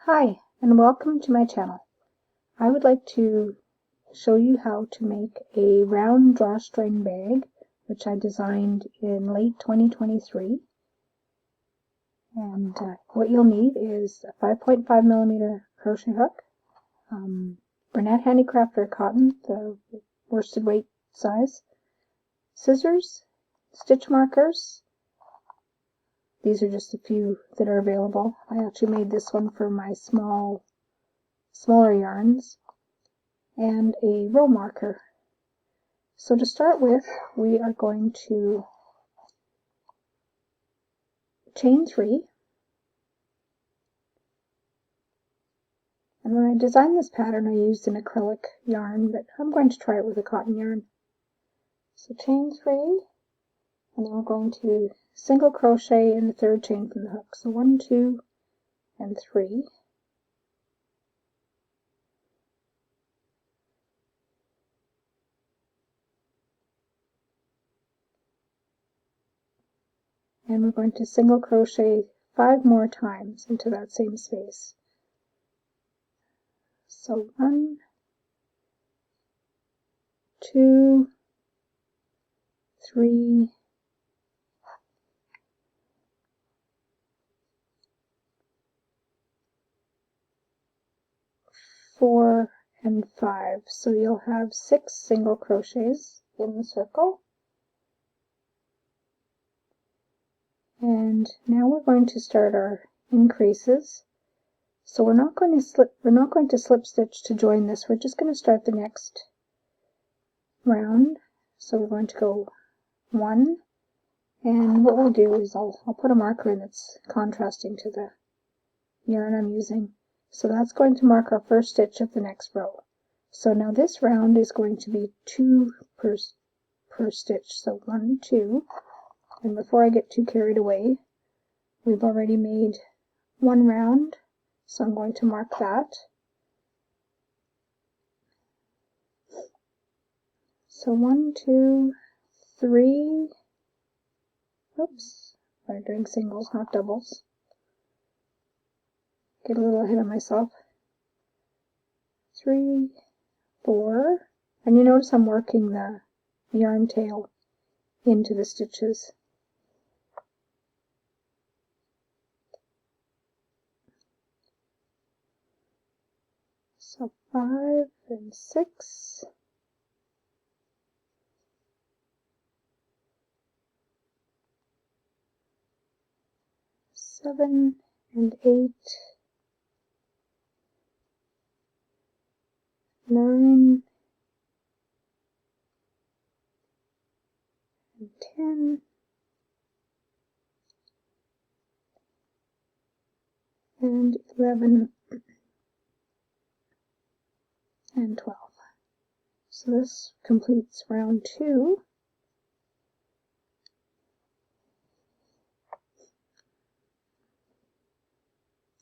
Hi, and welcome to my channel. I would like to show you how to make a round drawstring bag, which I designed in late 2023. And what you'll need is a 5.5mm crochet hook, Bernat Handicraft or cotton, the worsted weight size, scissors, stitch markers. These are just a few that are available. I actually made this one for my smaller yarns, and a row marker. So to start with, we are going to chain 3. And when I designed this pattern, I used an acrylic yarn, but I'm going to try it with a cotton yarn. So chain 3, and then we're going to single crochet in the third chain from the hook. So 1, 2, and 3. And we're going to single crochet 5 more times into that same space. So 1, 2, 3, 4, and 5. So you'll have 6 single crochets in the circle. And now we're going to start our increases. So we're not going to slip stitch to join this. We're just going to start the next round. So we're going to go 1, and what we'll do is I'll put a marker in that's contrasting to the yarn I'm using. So that's going to mark our first stitch of the next row. So now this round is going to be 2 per stitch. So 1, 2, and before I get too carried away, we've already made 1 round, so I'm going to mark that. So 1, 2, 3, oops, I'm doing singles, not doubles. Get a little ahead of myself. 3, 4, and you notice I'm working the yarn tail into the stitches. So 5 and 6. 7 and 8. 9 and 10. And 11 and 12. So this completes round 2.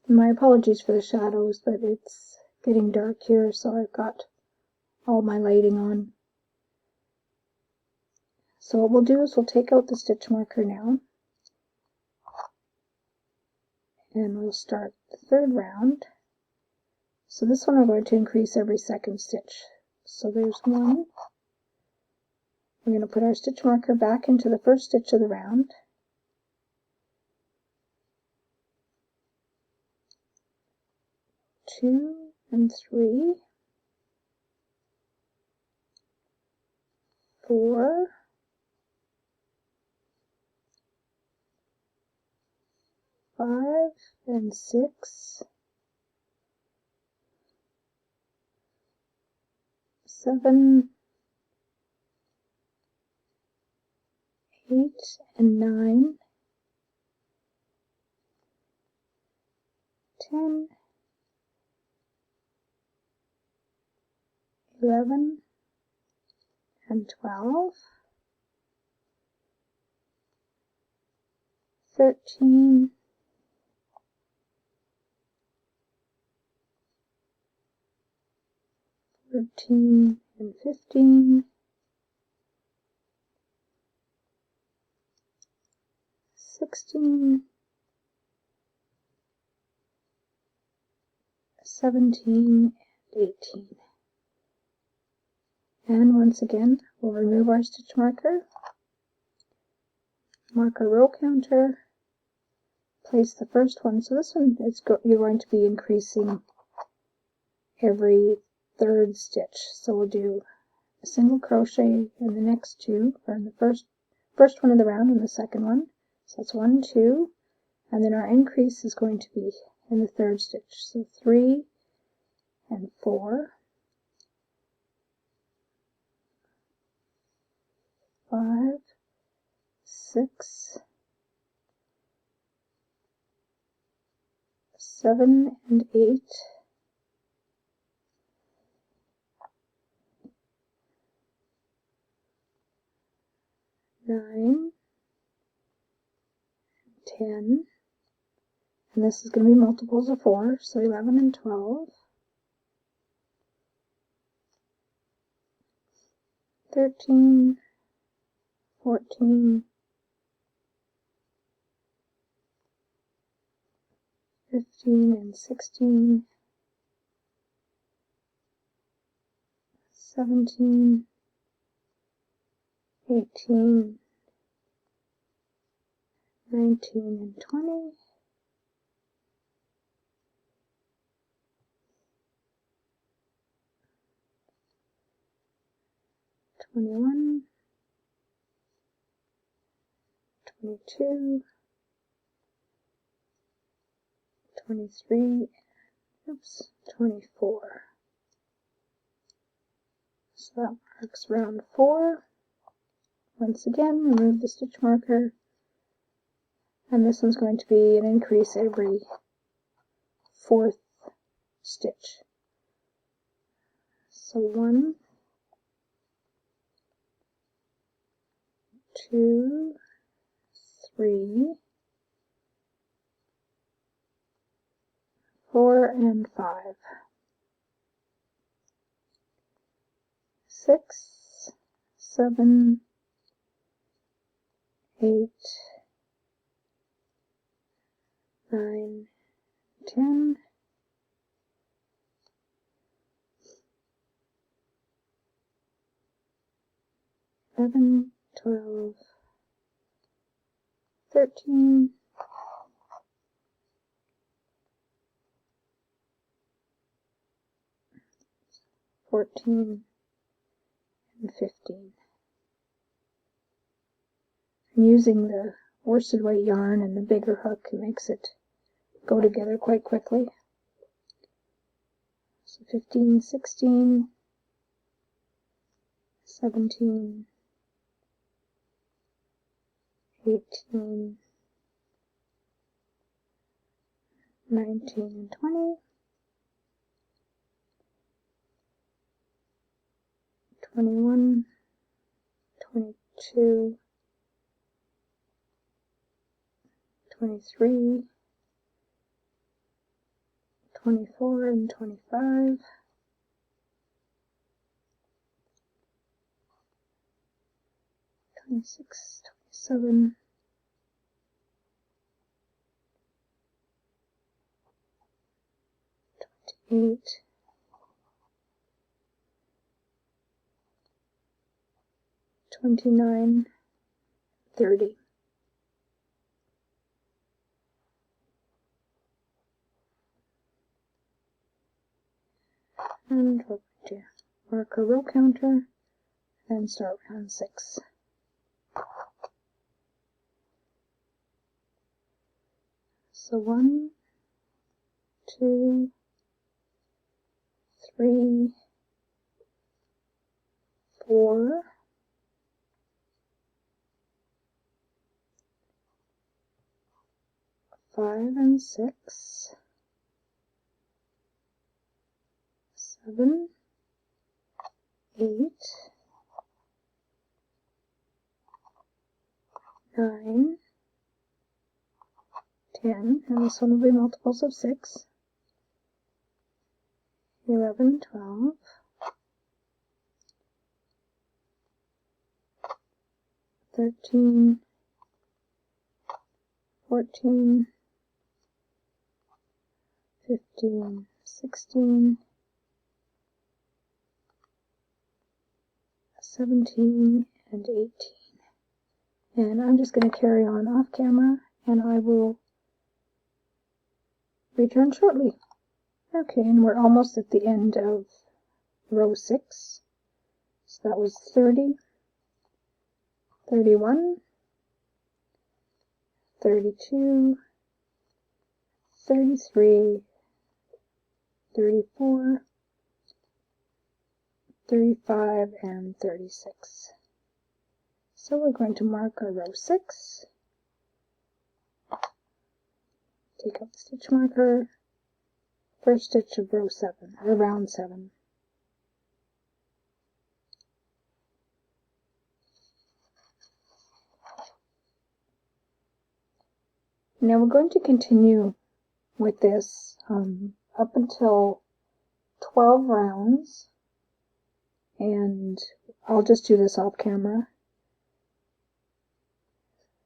My apologies for the shadows, but it's getting dark here, so I've got all my lighting on. So what we'll do is we'll take out the stitch marker now, and we'll start the third round. So this one we're going to increase every second stitch. So there's 1. We're going to put our stitch marker back into the first stitch of the round. 2 and 3. 4. 5 and 6. 7, 8 and 9, 10, 11 and 12, 13, 14 and 15, 16, 17, and 18. And once again, we'll remove our stitch marker, mark a row counter, place the first one. So this one, you're going to be increasing every third stitch. So we'll do a single crochet in the next two, or in the first one of the round and the second one. So that's 1, 2, and then our increase is going to be in the third stitch. So 3 and 4, 5, 6, 7 and 8, 9, 10, and this is going to be multiples of 4, so 11 and 12, 13, 14, 15 and 16, 17, 18, 19 and 20, 21, 22, 23, 24. So that marks round 4. Once again, remove the stitch marker, and this one's going to be an increase every fourth stitch. So 1, 2, 3, 4 and 5, 6, 7, 8, 9, 10, 11, 12, 13, 14, and 15. I'm using the worsted weight yarn and the bigger hook. It makes it go together quite quickly. So 15, 16, 17, 18, 19 and 20, 21, 22, 23, 24 and 25, 26, 27, 28, 29, 30. And we're going to mark a row counter and start round 6. So 1, 2, 3, 4, 5 and 6, 7, 8, 9, 10, and this one will be multiples of 6, 11, 12, 13, 14, 15, 16, 17, and 18. And I'm just going to carry on off camera, and I will return shortly. Okay, and we're almost at the end of row 6. So that was 30, 31, 32, 33, 34, 35, and 36. So we're going to mark our row 6. Take out the stitch marker, first stitch of row 7, or round 7. Now we're going to continue with this up until 12 rounds, and I'll just do this off camera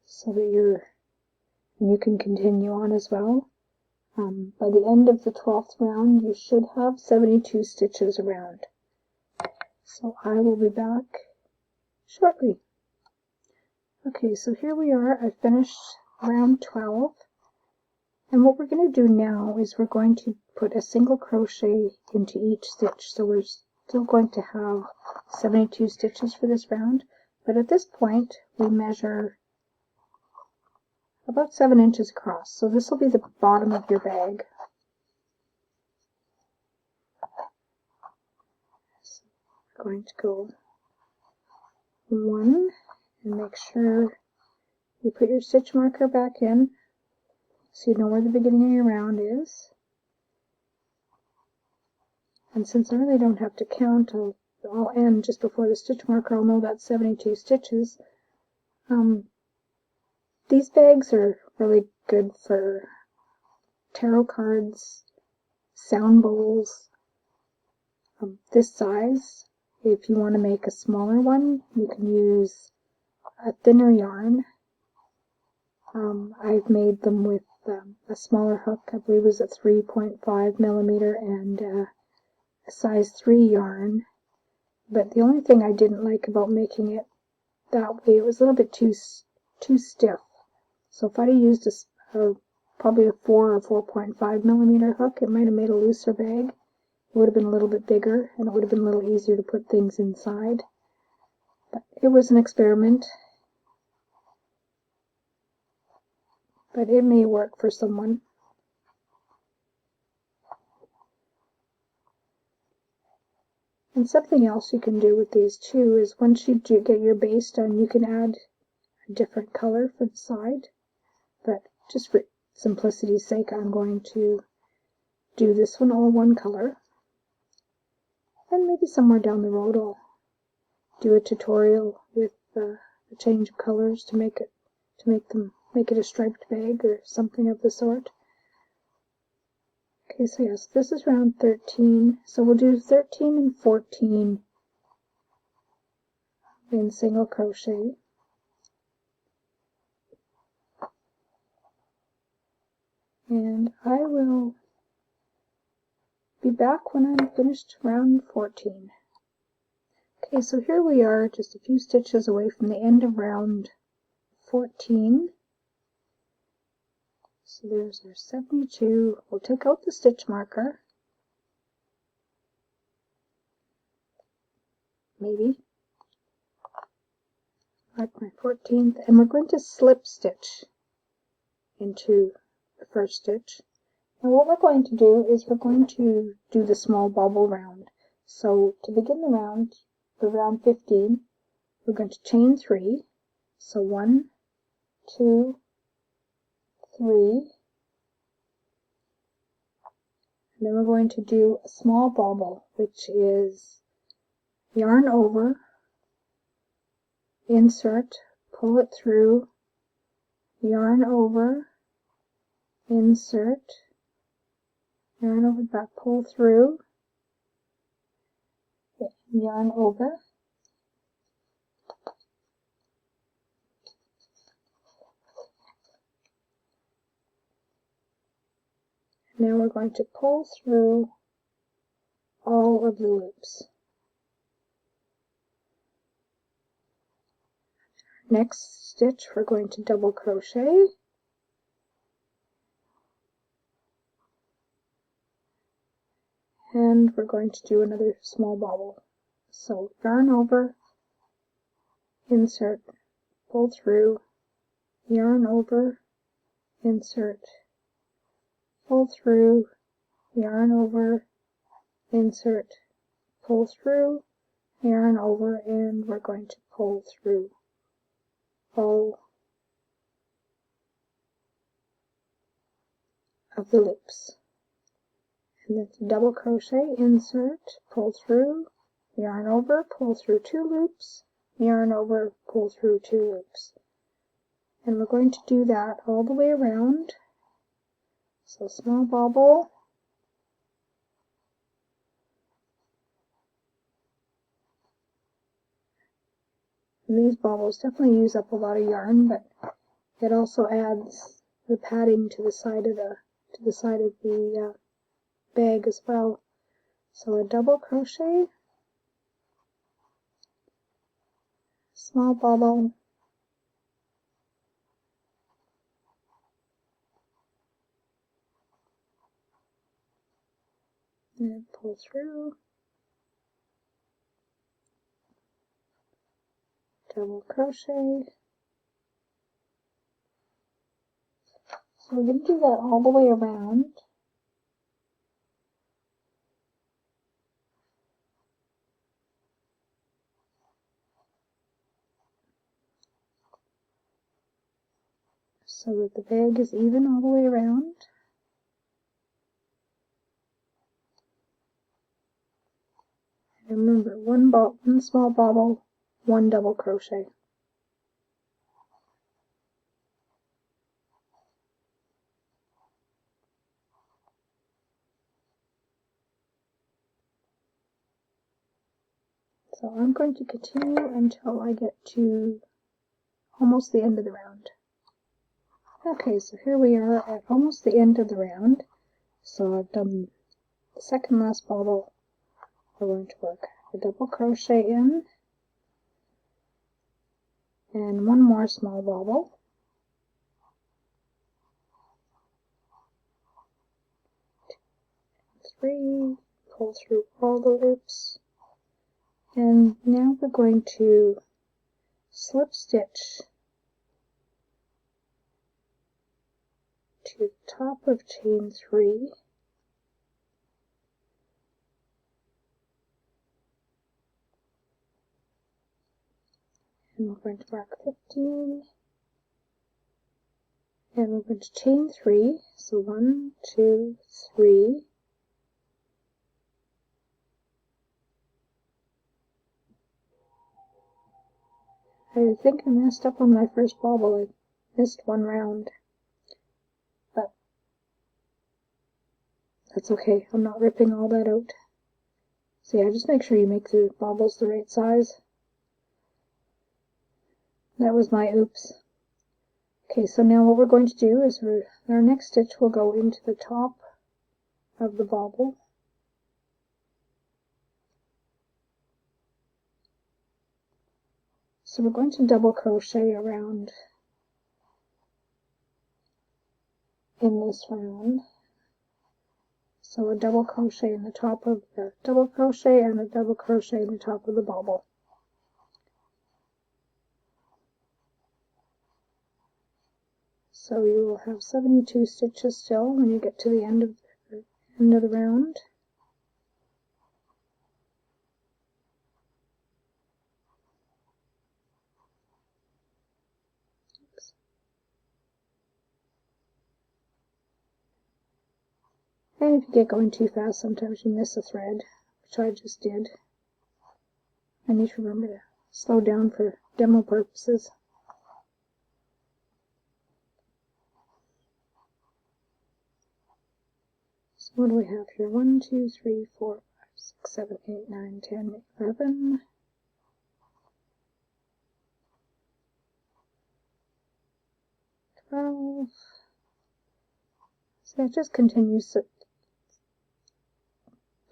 so that you can continue on as well. By the end of the 12th round, you should have 72 stitches around. So I will be back shortly. Okay, so here we are. I finished round 12. And what we're going to do now is we're going to put a single crochet into each stitch. So we're still going to have 72 stitches for this round. But at this point, we measure about 7 inches across. So this will be the bottom of your bag. So we're going to go 1 and make sure you put your stitch marker back in so you know where the beginning of your round is. And since I really don't have to count, I'll end just before the stitch marker. I'll know that's 72 stitches. These bags are really good for tarot cards, sound bowls, this size. If you want to make a smaller one, you can use a thinner yarn. I've made them with a smaller hook. I believe it was a 3.5 millimeter and a size 3 yarn. But the only thing I didn't like about making it that way, it was a little bit too stiff. So if I'd have used probably a 4 or 4.5 millimeter hook, it might have made a looser bag. It would have been a little bit bigger, and it would have been a little easier to put things inside. But it was an experiment. But it may work for someone. And something else you can do with these too is once you do get your base done, you can add a different color for the side. But just for simplicity's sake, I'm going to do this one all one color. And maybe somewhere down the road I'll do a tutorial with a change of colors to make it a striped bag or something of the sort. Okay, so yes, this is round 13. So we'll do 13 and 14 in single crochet. And I will be back when I'm finished round 14. Okay, so here we are, just a few stitches away from the end of round 14. So there's our 72. We'll take out the stitch marker. Maybe. Mark my 14th. And we're going to slip stitch into the first stitch. And what we're going to do is we're going to do the small bubble round. So to begin the round 15, we're going to chain 3. So 1, 2, 3, and then we're going to do a small bubble, which is yarn over, insert, pull it through, yarn over, insert, yarn over, back, pull through, yarn over, Now we're going to pull through all of the loops. Next stitch we're going to double crochet, and we're going to do another small bobble. So yarn over, insert, pull through, yarn over, insert, pull through, yarn over, insert, pull through, yarn over, and we're going to pull through all of the loops. And then double crochet, insert, pull through, yarn over, pull through 2 loops, yarn over, pull through 2 loops. And we're going to do that all the way around. So small bobble, and these bobbles definitely use up a lot of yarn, but it also adds the padding to the side of the bag as well. So a double crochet, small bobble, and pull through, double crochet. So we're going to do that all the way around. So that the bag is even all the way around. And remember, one small bobble, 1 double crochet. So I'm going to continue until I get to almost the end of the round. Okay, so here we are at almost the end of the round. So I've done the second last bobble. We're going to work a double crochet in, and 1 more small bobble, three, pull through all the loops, and now we're going to slip stitch to the top of chain 3, and we're going to mark 15, and we're going to chain 3, so 1, 2, 3, I think I messed up on my first bobble. I missed 1 round, but that's okay. I'm not ripping all that out. So yeah, just make sure you make the bobbles the right size. That was my oops. Okay, so now what we're going to do is our next stitch will go into the top of the bobble. So we're going to double crochet around in this round. So a double crochet in the top of the double crochet and a double crochet in the top of the bobble. So you will have 72 stitches still when you get to the end of the round. Oops. And if you get going too fast, sometimes you miss a thread, which I just did. I need to remember to slow down for demo purposes. So what do we have here? 1, 2, 3, 4, 5, 6, 7, 8, 9, 10, 11. 12. So it just continues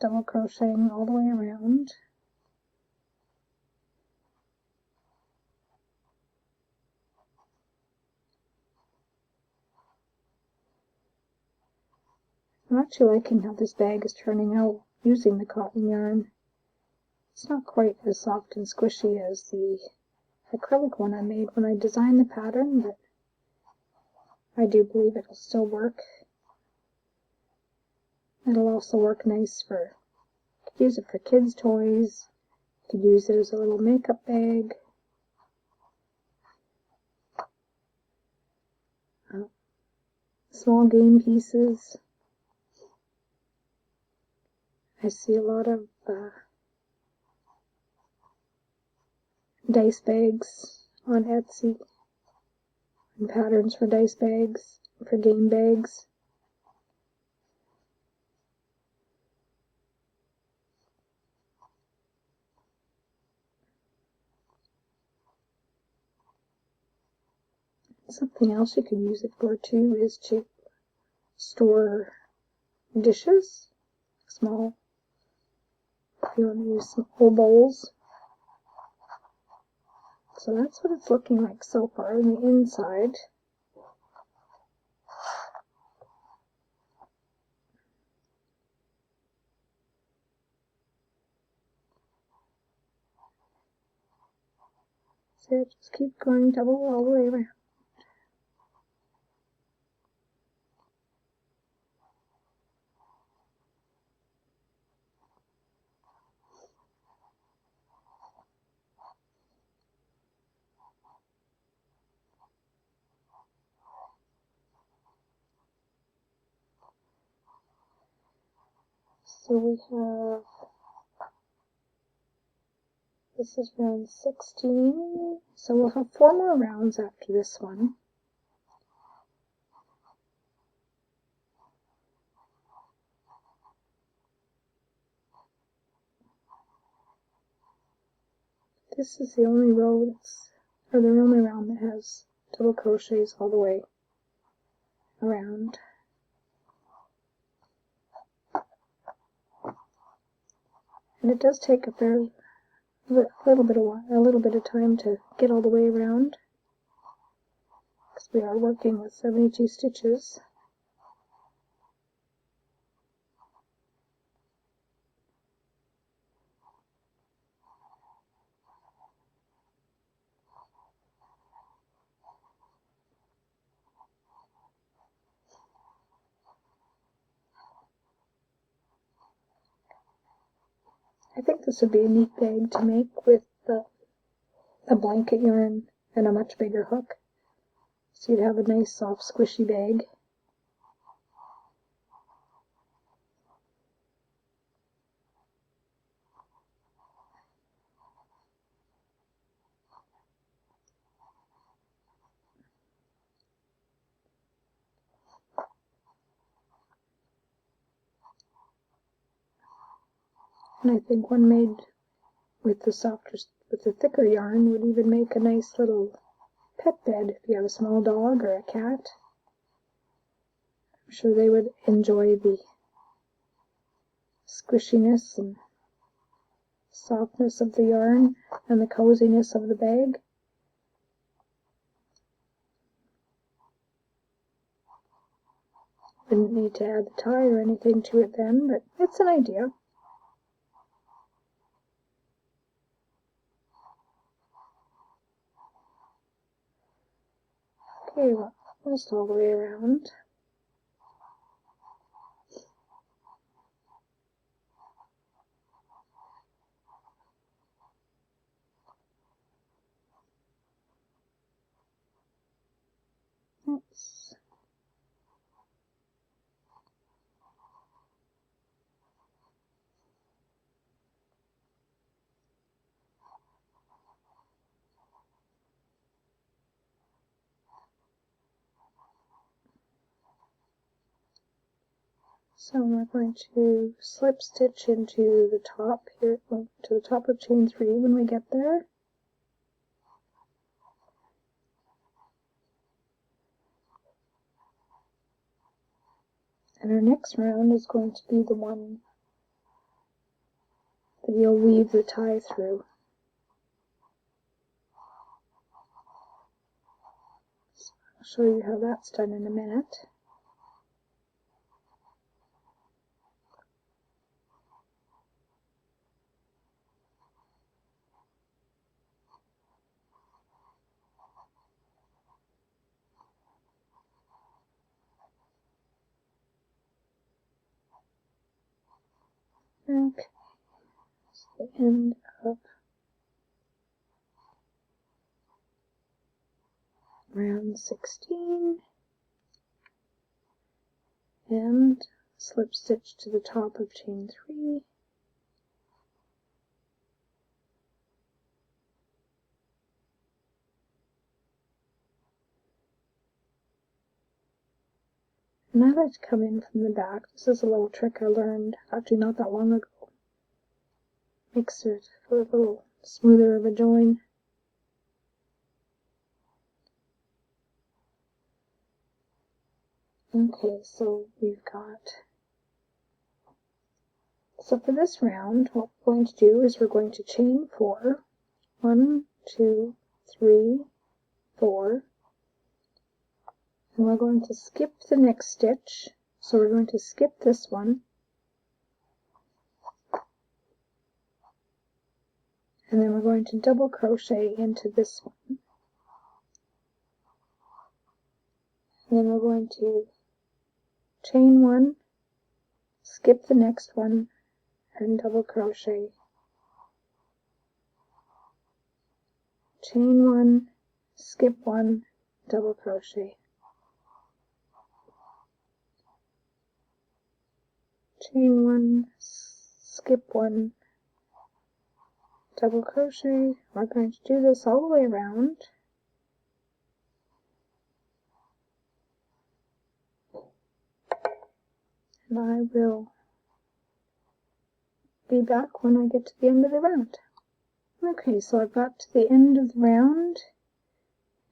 double crocheting all the way around. I'm actually liking how this bag is turning out using the cotton yarn. It's not quite as soft and squishy as the acrylic one I made when I designed the pattern, but I do believe it'll still work. It'll also work nice for, you could use it for kids' toys, you could use it as a little makeup bag. Small game pieces. I see a lot of dice bags on Etsy, and patterns for dice bags, for game bags. Something else you could use it for too is to store dishes, small, if you want to use some whole bowls. So that's what it's looking like so far on the inside. So just keep going double all the way around. So we have, this is round 16, so we'll have 4 more rounds after this one. This is the only row that's, or the only round that has double crochets all the way around. And it does take a little bit of time to get all the way around, because we are working with 72 stitches. I think this would be a neat bag to make with a blanket yarn and a much bigger hook. So you'd have a nice soft squishy bag. And I think one made with the thicker yarn would even make a nice little pet bed if you have a small dog or a cat. I'm sure they would enjoy the squishiness and softness of the yarn and the coziness of the bag. Wouldn't need to add the tie or anything to it then, but it's an idea. Okay, well, almost all the way around. Oops. So we're going to slip stitch into the top here, well, to the top of chain 3 when we get there. And our next round is going to be the one but you'll weave the tie through. So I'll show you how that's done in a minute. Okay, that's the end of round 16, and slip stitch to the top of chain 3. And I like to come in from the back. This is a little trick I learned actually not that long ago. Makes it a little smoother of a join. Okay, so we've got, so for this round, what we're going to do is we're going to chain 4. 1, 2, 3, 4. And we're going to skip the next stitch. So we're going to skip this one. And then we're going to double crochet into this one. And then we're going to chain 1, skip the next one, and double crochet. Chain 1, skip 1, double crochet. Chain 1, skip 1, double crochet. We're going to do this all the way around. And I will be back when I get to the end of the round. Okay, so I've got to the end of the round,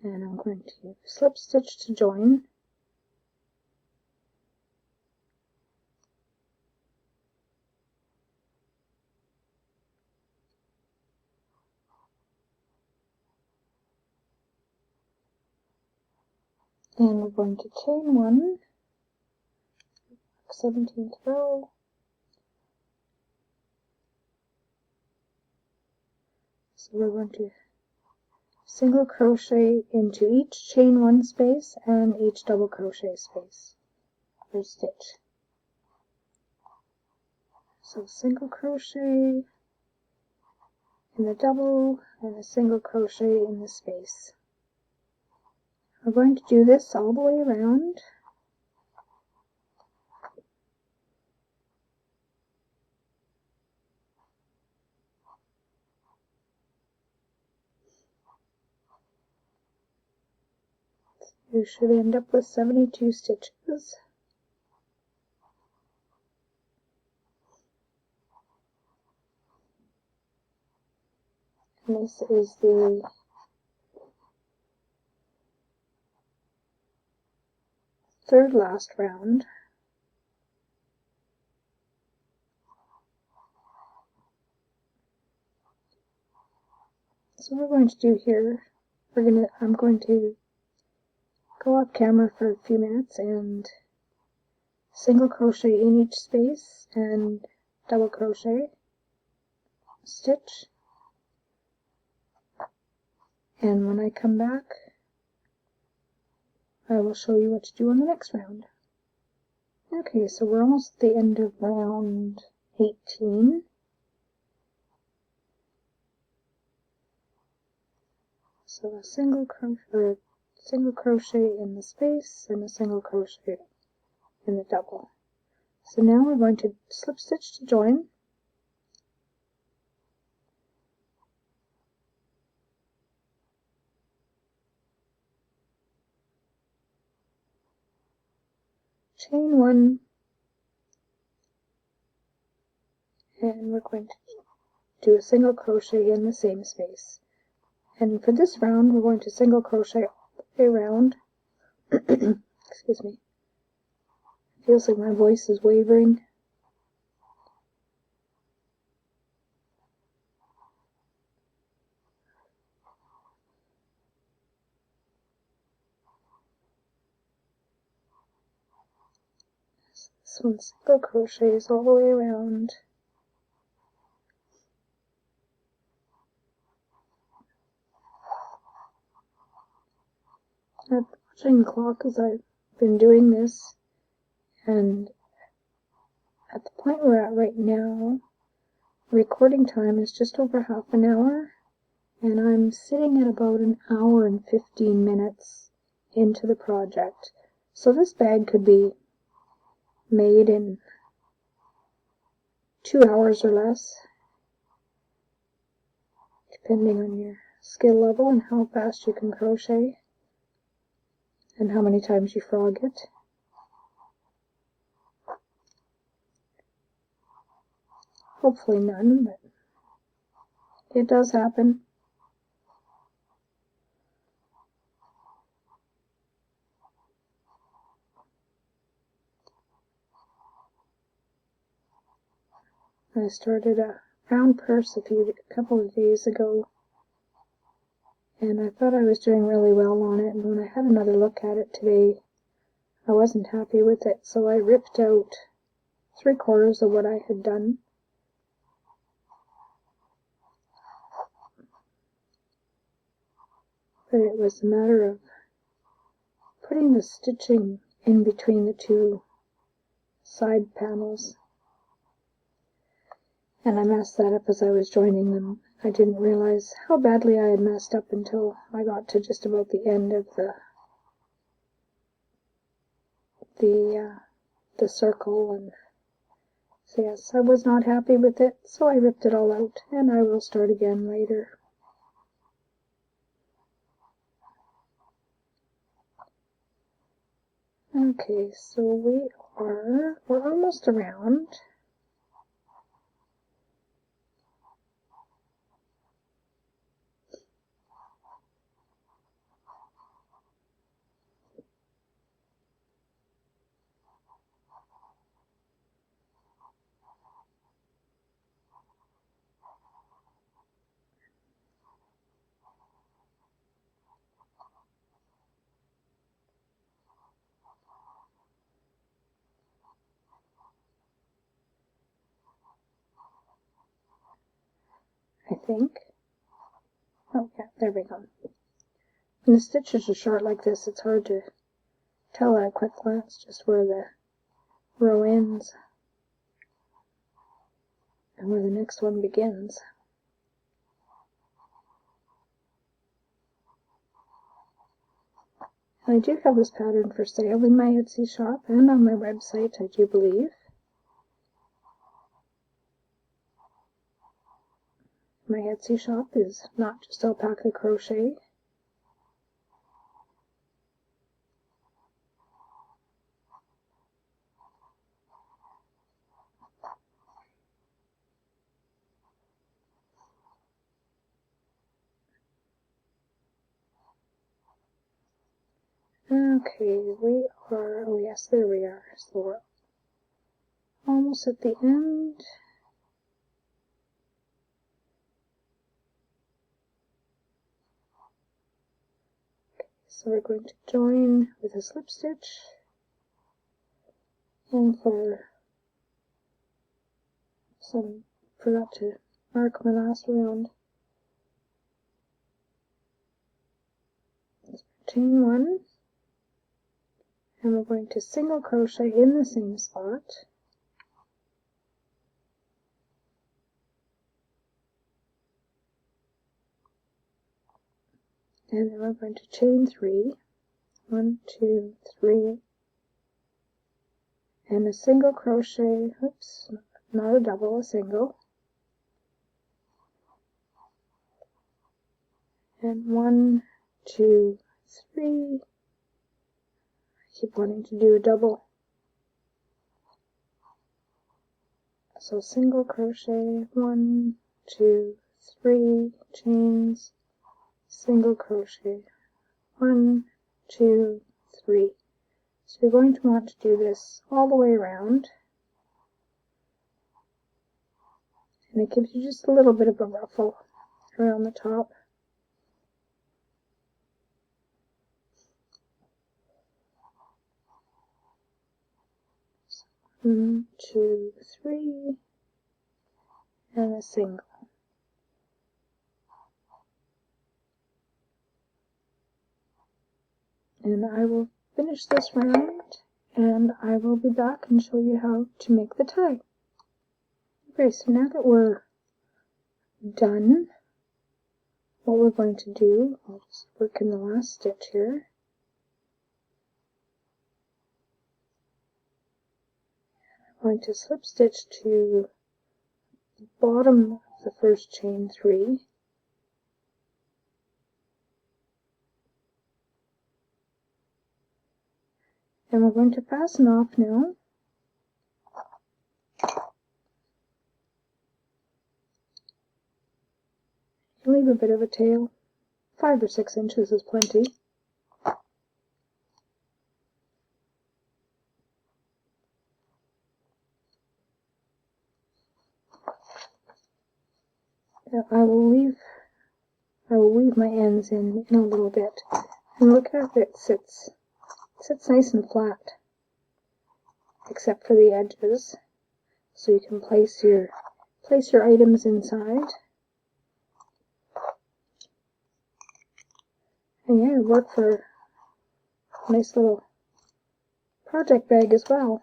and I'm going to slip stitch to join. And we're going to chain 1, 17th row, so we're going to single crochet into each chain 1 space and each double crochet space per stitch. So single crochet in the double and a single crochet in the space. We're going to do this all the way around. You should end up with 72 stitches. And this is the third last round. So what we're going to do here, I'm going to go off camera for a few minutes and single crochet in each space and double crochet, stitch, and when I come back I will show you what to do on the next round. Okay, so we're almost at the end of round 18. So a single crochet in the space and a single crochet in the double. So now we're going to slip stitch to join. Chain 1, and we're going to do a single crochet in the same space. And for this round, we're going to single crochet all the way around. Excuse me. Feels like my voice is wavering. this one single crochets all the way around. I've been watching the clock as I've been doing this, and at the point we're at right now, recording time is just over half an hour, and I'm sitting at about an hour and 15 minutes into the project. So this bag could be made in 2 hours or less, depending on your skill level and how fast you can crochet and how many times you frog it. Hopefully none, but it does happen. I started a round purse a couple of days ago, and I thought I was doing really well on it, and when I had another look at it today, I wasn't happy with it, so I ripped out 3/4 of what I had done. But it was a matter of putting the stitching in between the two side panels, and I messed that up as I was joining them. I didn't realize how badly I had messed up until I got to just about the end of the circle, and so yes, I was not happy with it, so I ripped it all out, and I will start again later. Okay, so we're almost around. I think. Oh yeah, there we go. When the stitches are short like this, it's hard to tell at a quick glance just where the row ends and where the next one begins. I do have this pattern for sale in my Etsy shop and on my website, I do believe. My Etsy shop is Not Just Alpaca Crochet. Okay, oh yes, there we are. So we're almost at the end. So we're going to join with a slip stitch, and forgot to mark my last round. Chain 1, and we're going to single crochet in the same spot. And then we're going to chain 3, 1, 2, 3, and a single crochet, oops, not a double, a single, and 1, 2, 3, I keep wanting to do a double, so single crochet, 1, 2, 3, chains, single crochet, 1, 2, 3. So you're going to want to do this all the way around, and it gives you just a little bit of a ruffle around the top. So 1, 2, 3, and a single. And I will finish this round, and I will be back and show you how to make the tie. Okay, so now that we're done, what we're going to do, I'll just work in the last stitch here. I'm going to slip stitch to the bottom of the first chain 3. And we're going to fasten off now. Leave a bit of a tail. 5 or 6 inches is plenty. I will leave my ends in a little bit, and look how it sits. It sits nice and flat, except for the edges, so you can place your items inside. And yeah, it'd work for a nice little project bag as well.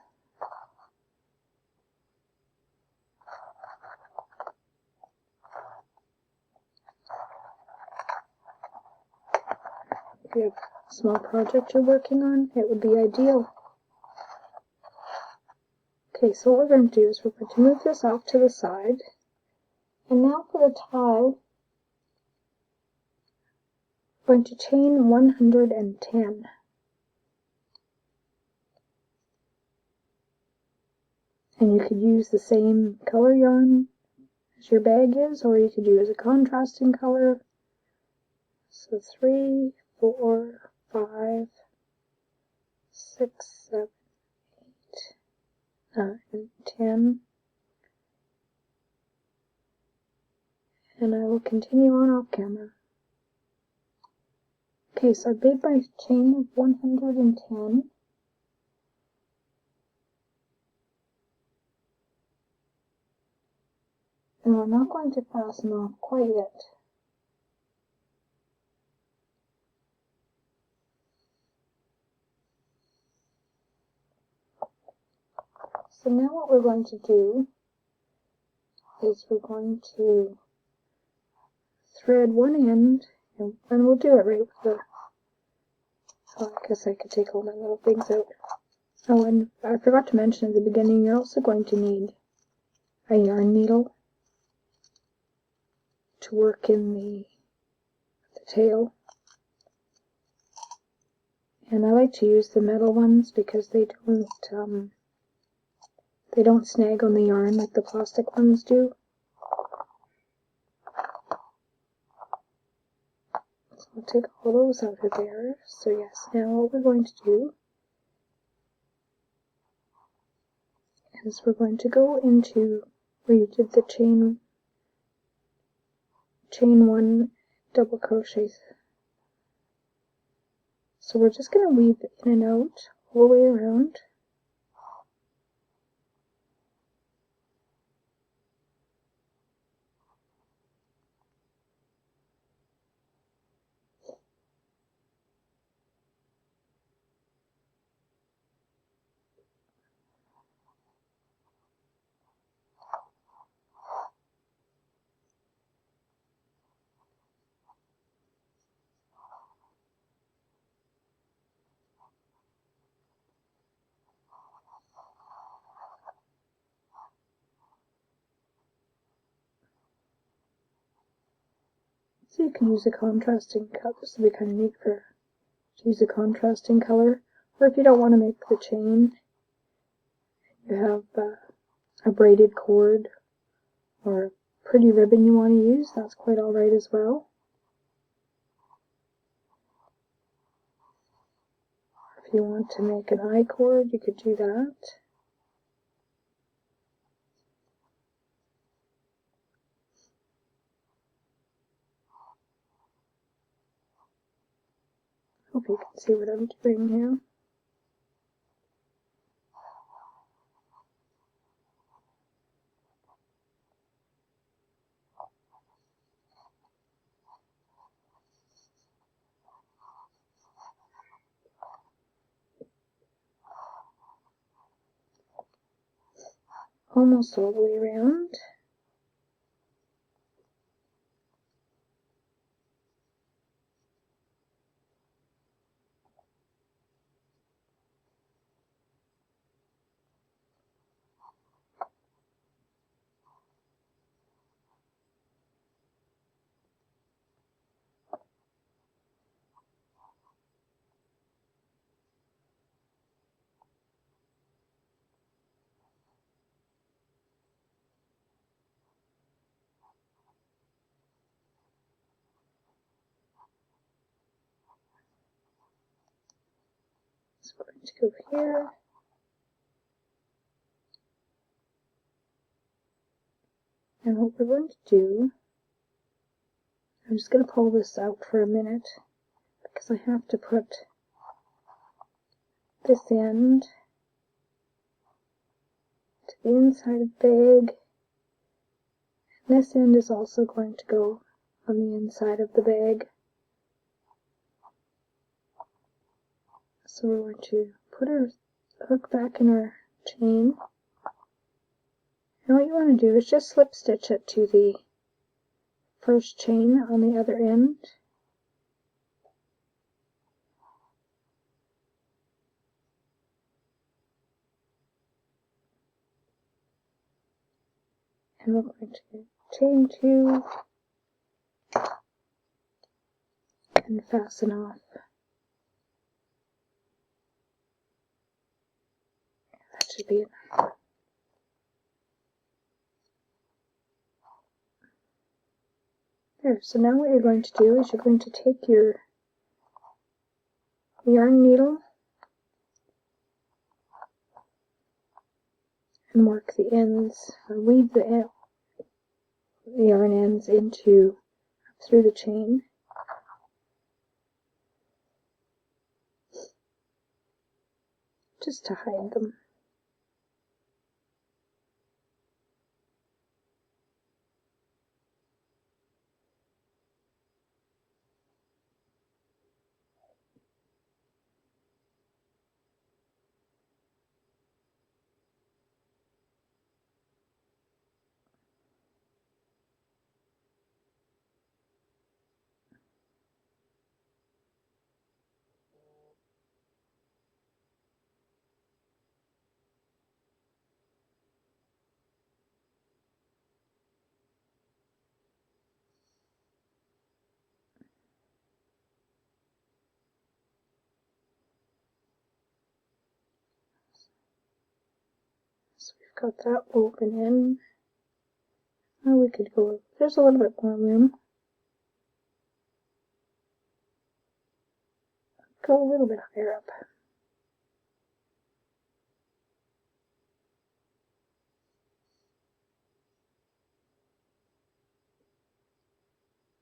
If you have a small project you're working on, it would be ideal. Okay, so what we're going to do is we're going to move this off to the side. And now for the tie, we're going to chain 110. And you could use the same color yarn as your bag is, or you could use a contrasting color. So 3, 4, 5, 6, 7, 8, 9, 10. And I will continue on off camera. Okay, so I've made my chain of 110. And we're not going to fasten off quite yet. So now what we're going to do is we're going to thread one end, and we'll do it right with the, oh, I guess I could take all my little things out. Oh, and I forgot to mention at the beginning, you're also going to need a yarn needle to work in the tail. And I like to use the metal ones because they don't snag on the yarn like the plastic ones do. So I'll take all those out of there. So yes, now what we're going to do is we're going to go into where you did the chain 1 double crochet. So we're just going to weave in and out all the way around. So you can use a contrasting color. This would be kind of neat to use a contrasting color. Or if you don't want to make the chain, you have a braided cord or a pretty ribbon you want to use, that's quite alright as well. If you want to make an I-cord, you could do that. Hope you can see what I'm doing here. almost all the way around. So we're going to go here. And what we're going to do, I'm just going to pull this out for a minute because I have to put this end to the inside of the bag. And this end is also going to go on the inside of the bag. So we're going to put our hook back in our chain. And what you want to do is just slip stitch it to the first chain on the other end. And we're going to chain 2 and fasten off. That should be enough. There, so now what you're going to do is you're going to take your yarn needle and work the ends, or weave the yarn ends into through the chain. Just to hide them. So we've got that woven in. Now we could go, there's a little bit more room. Go a little bit higher up.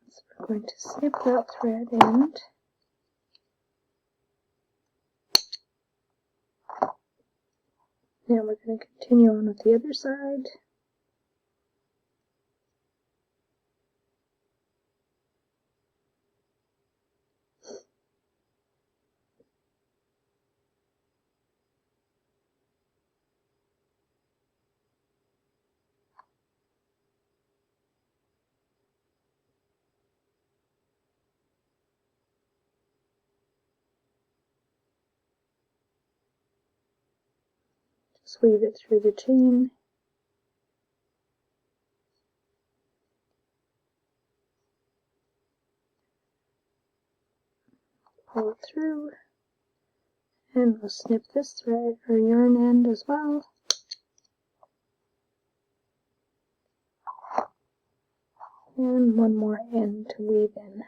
So we're going to snip that thread end. Now we're going to continue on with the other side. Just weave it through the chain. Pull it through. And we'll snip this thread or yarn end as well. And one more end to weave in.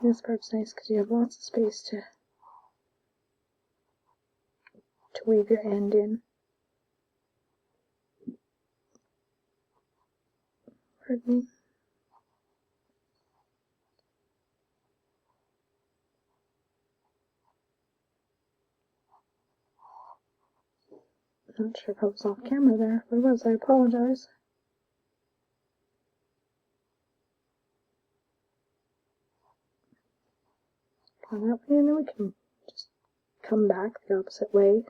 This part's nice because you have lots of space to weave your end in. Pardon me. Not sure if I was off camera there. If I was, I apologize. Go that way, and then we can just come back the opposite way.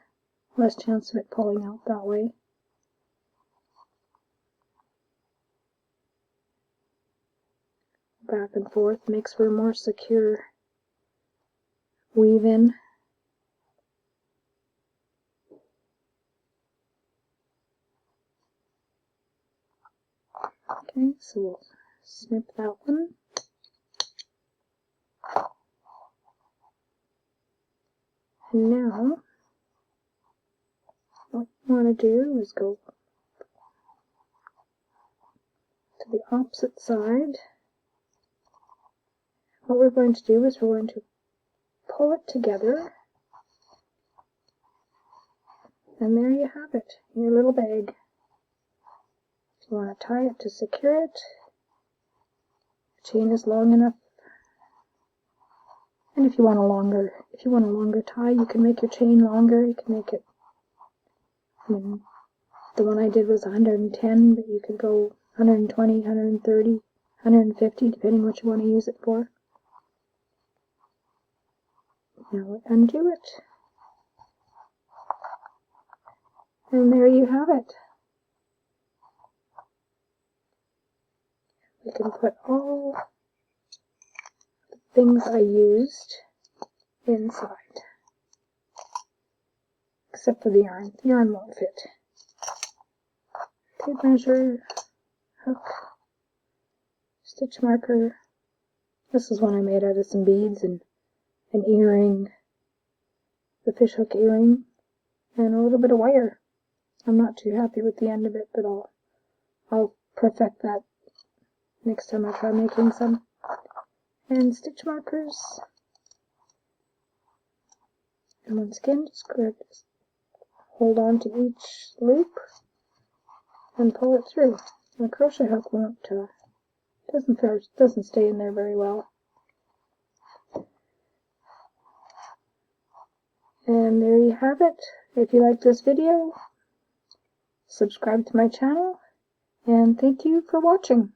Less chance of it pulling out that way. Back and forth makes for a more secure weave in. Okay, so we'll snip that one. And now, what you want to do is go to the opposite side. What we're going to do is we're going to pull it together. And there you have it, your little bag. If you want to tie it to secure it, the chain is long enough. And if you want a longer tie, you can make your chain longer. You can make it, I mean, the one I did was 110, but you could go 120, 130, 150, depending what you want to use it for. Now undo it. And there you have it. We can put all the things I used inside. Except for the yarn. The yarn won't fit. Tape measure, hook, stitch marker. This is one I made out of some beads and an earring, the fishhook earring, and a little bit of wire. I'm not too happy with the end of it, but I'll perfect that next time I try making some. And stitch markers. And once again, just hold on to each loop and pull it through. The crochet hook won't doesn't stay in there very well. And there you have it. If you like this video, subscribe to my channel, and thank you for watching.